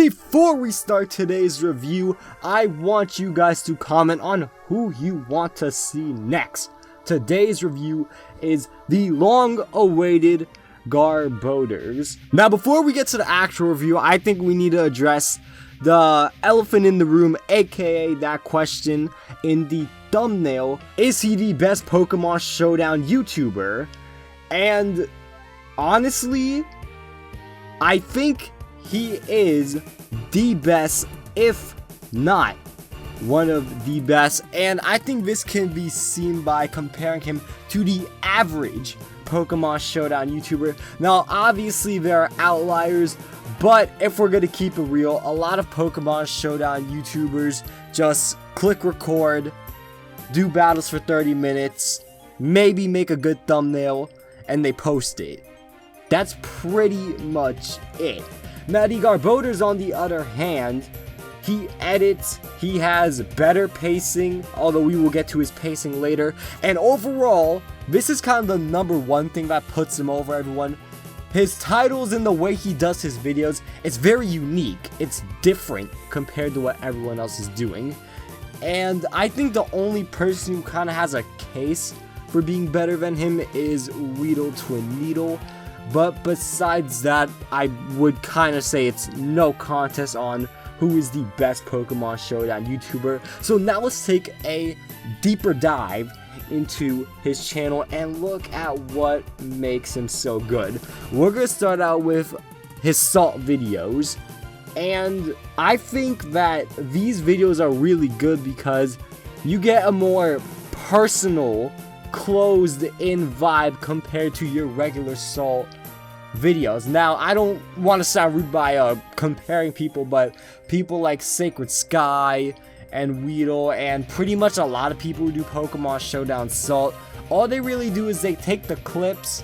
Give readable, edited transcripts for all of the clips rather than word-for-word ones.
Before we start today's review, I want you guys to comment on who you want to see next. Today's review is the long-awaited Garbodors. Now, before we get to the actual review, I think we need to address the elephant in the room, aka that question in the thumbnail. Is he the best Pokemon Showdown YouTuber? And honestly, I think he is the best, if not one of the best, and I think this can be seen by comparing him to the average Pokemon Showdown YouTuber. Now, obviously there are outliers, but if we're gonna keep it real, a lot of Pokemon Showdown YouTubers just click record, do battles for 30 minutes, maybe make a good thumbnail, and they post it. That's pretty much it. Now, the Garbodors, on the other hand, he edits, he has better pacing, although we will get to his pacing later, and overall, this is kind of the number one thing that puts him over everyone. His titles and the way he does his videos, it's very unique, it's different compared to what everyone else is doing, and I think the only person who kind of has a case for being better than him is Weedle Twin Needle. But besides that, I would kind of say it's no contest on who is the best Pokemon Showdown YouTuber. So now let's take a deeper dive into his channel and look at what makes him so good. We're going to start out with his salt videos. And I think that these videos are really good because you get a more personal, closed-in vibe compared to your regular salt videos. Now, I don't want to sound rude by comparing people, but people like Sacred Sky and Weedle and pretty much a lot of people who do Pokemon Showdown Salt, all they really do is they take the clips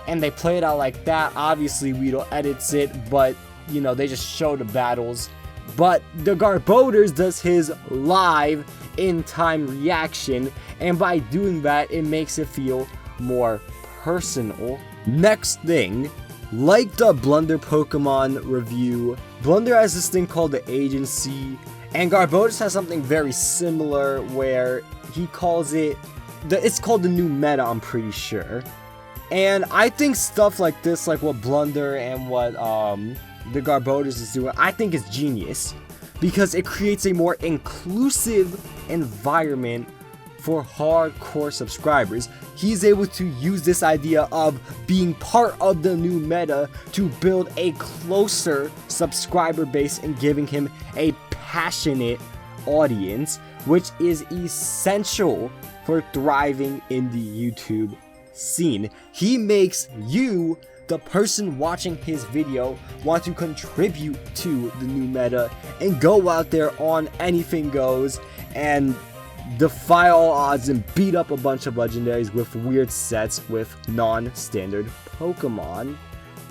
and they play it out like that. Obviously, Weedle edits it, but you know, they just show the battles. But the Garbodors does his live in-time reaction, and by doing that, it makes it feel more personal. Next thing, like the Blunder Pokemon review, Blunder has this thing called the Agency, and Garbodors has something very similar where he calls it, it's called the new meta, I'm pretty sure. And I think stuff like this, like what Blunder and what the Garbodors is doing, I think is genius, because it creates a more inclusive environment for hardcore subscribers. He's able to use this idea of being part of the new meta to build a closer subscriber base and giving him a passionate audience, which is essential for thriving in the YouTube scene. He makes you, the person watching his video, want to contribute to the new meta and go out there on Anything Goes and defy all odds and beat up a bunch of legendaries with weird sets with non-standard Pokemon.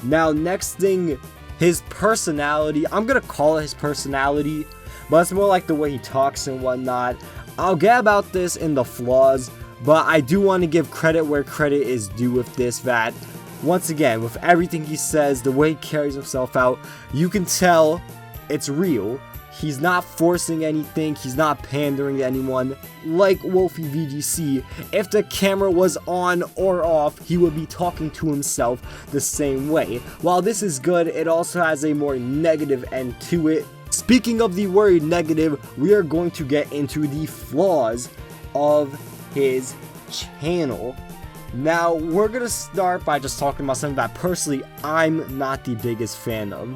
Now, next thing, his personality. I'm gonna call it his personality, but it's more like the way he talks and whatnot. I'll get about this in the flaws, but I do want to give credit where credit is due with this, that once again, with everything he says, the way he carries himself out, you can tell it's real. He's not forcing anything, he's not pandering to anyone. Like Wolfie VGC, if the camera was on or off, he would be talking to himself the same way. While this is good, it also has a more negative end to it. Speaking of the word negative, we are going to get into the flaws of his channel. Now, we're gonna start by just talking about something that personally I'm not the biggest fan of.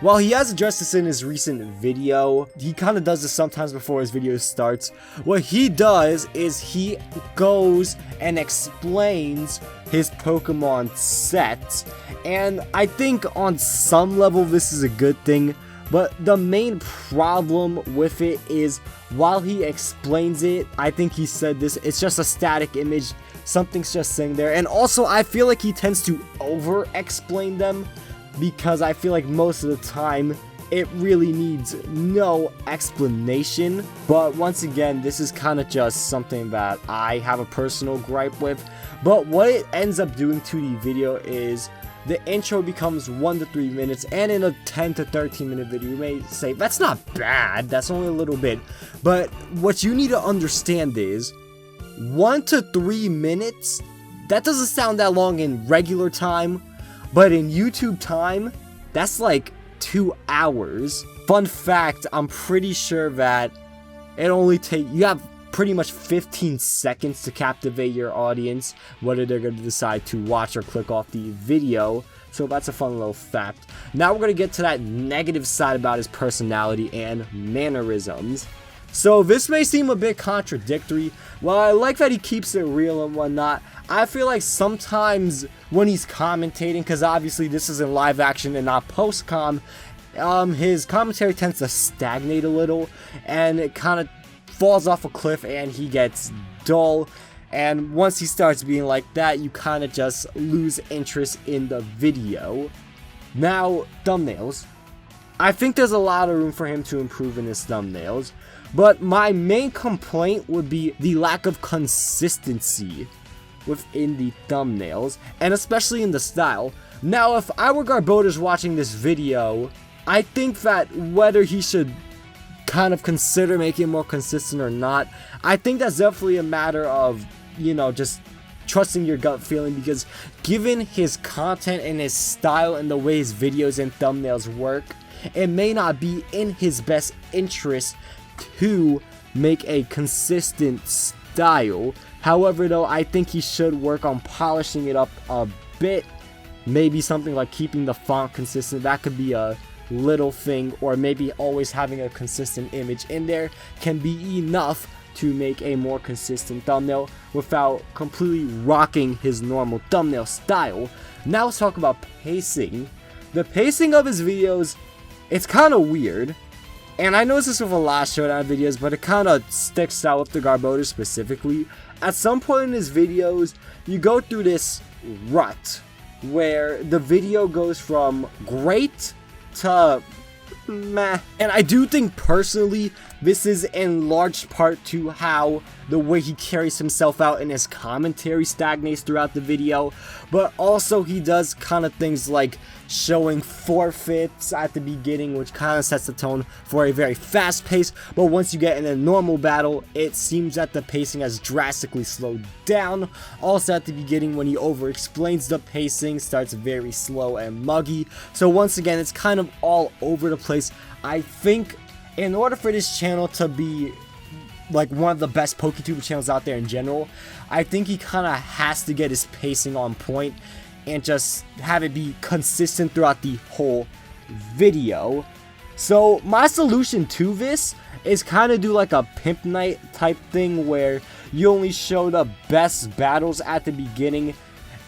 While he has addressed this in his recent video, he kind of does this sometimes before his video starts. What he does is he goes and explains his Pokemon sets, and I think on some level this is a good thing, but the main problem with it is while he explains it, I think he said this, it's just a static image. Something's just sitting there, and also I feel like he tends to over-explain them, because I feel like most of the time it really needs no explanation. But once again, this is kind of just something that I have a personal gripe with. But what it ends up doing to the video is the intro becomes 1 to 3 minutes, and in a 10 to 13 minute video, you may say, that's not bad, that's only a little bit. But what you need to understand is, 1 to 3 minutes, that doesn't sound that long in regular time, but in YouTube time, that's like 2 hours. Fun fact, I'm pretty sure that it only you have pretty much 15 seconds to captivate your audience, whether they're going to decide to watch or click off the video. So that's a fun little fact. Now we're going to get to that negative side about his personality and mannerisms. So this may seem a bit contradictory. While I like that he keeps it real and whatnot, I feel like sometimes when he's commentating, because obviously this is in live action and not post-com, his commentary tends to stagnate a little, and it kind of falls off a cliff and he gets dull. And once he starts being like that, you kind of just lose interest in the video. Now, thumbnails. I think there's a lot of room for him to improve in his thumbnails, but my main complaint would be the lack of consistency within the thumbnails, and especially in the style. Now, if I were Garbodors watching this video, I think that whether he should kind of consider making it more consistent or not, I think that's definitely a matter of, you know, just trusting your gut feeling, because given his content and his style and the way his videos and thumbnails work, it may not be in his best interest to make a consistent style. However, though, I think he should work on polishing it up a bit. Maybe something like keeping the font consistent, that could be a little thing, or maybe always having a consistent image in there can be enough to make a more consistent thumbnail without completely rocking his normal thumbnail style. Now let's talk about pacing. The pacing of his videos, it's kind of weird, and I noticed this with a lot of Showdown videos, but it kind of sticks out with the Garbodors specifically. At some point in his videos, you go through this rut where the video goes from great to meh. And I do think personally this is in large part to how the way he carries himself out in his commentary stagnates throughout the video, but also he does kind of things like showing forfeits at the beginning, which kind of sets the tone for a very fast pace. But once you get in a normal battle, it seems that the pacing has drastically slowed down. Also at the beginning, when he over explains the pacing, starts very slow and muggy. So once again, it's kind of all over the place. I think in order for this channel to be like one of the best Poketuber channels out there in general, I think he kind of has to get his pacing on point and just have it be consistent throughout the whole video. So my solution to this is kind of do like a pimp night type thing where you only show the best battles at the beginning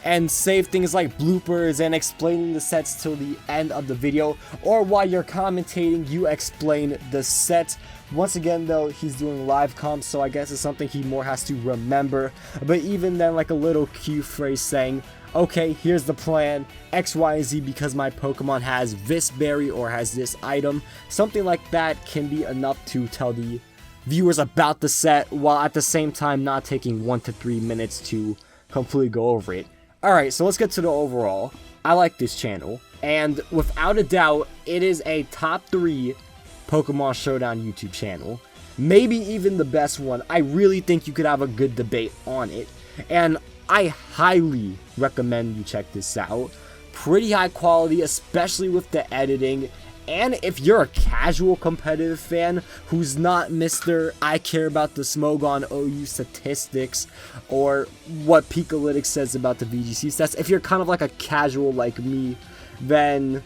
and save things like bloopers and explaining the sets till the end of the video, or while you're commentating you explain the set. Once again though, he's doing live comps, so I guess it's something he more has to remember, but even then, like a little cue phrase saying, okay, here's the plan, X, Y, and Z because my Pokemon has this berry or has this item. Something like that can be enough to tell the viewers about the set, while at the same time not taking 1 to 3 minutes to completely go over it. Alright, so let's get to the overall. I like this channel, and without a doubt, it is a top 3 Pokemon Showdown YouTube channel. Maybe even the best one. I really think you could have a good debate on it, and I highly recommend you check this out. Pretty high quality, especially with the editing. And if you're a casual competitive fan who's not Mr. I care about the Smogon OU statistics or what Pikalytics says about the VGC stats, if you're kind of like a casual like me, then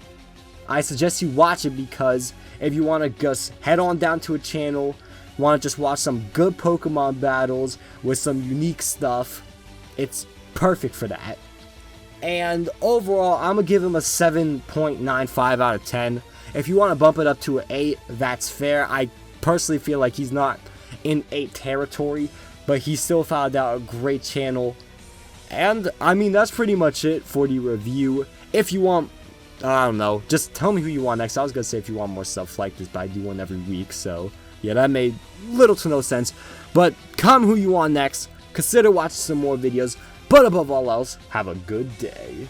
I suggest you watch it, because if you want to just head on down to a channel, want to just watch some good Pokemon battles with some unique stuff, it's perfect for that. And overall, I'm going to give him a 7.95 out of 10. If you want to bump it up to an 8, that's fair. I personally feel like he's not in 8 territory, but he still found out a great channel. And, I mean, that's pretty much it for the review. If you want, I don't know, just tell me who you want next. I was going to say if you want more stuff like this, but I do one every week, so yeah, that made little to no sense. But comment who you want next, consider watching some more videos, but above all else, have a good day.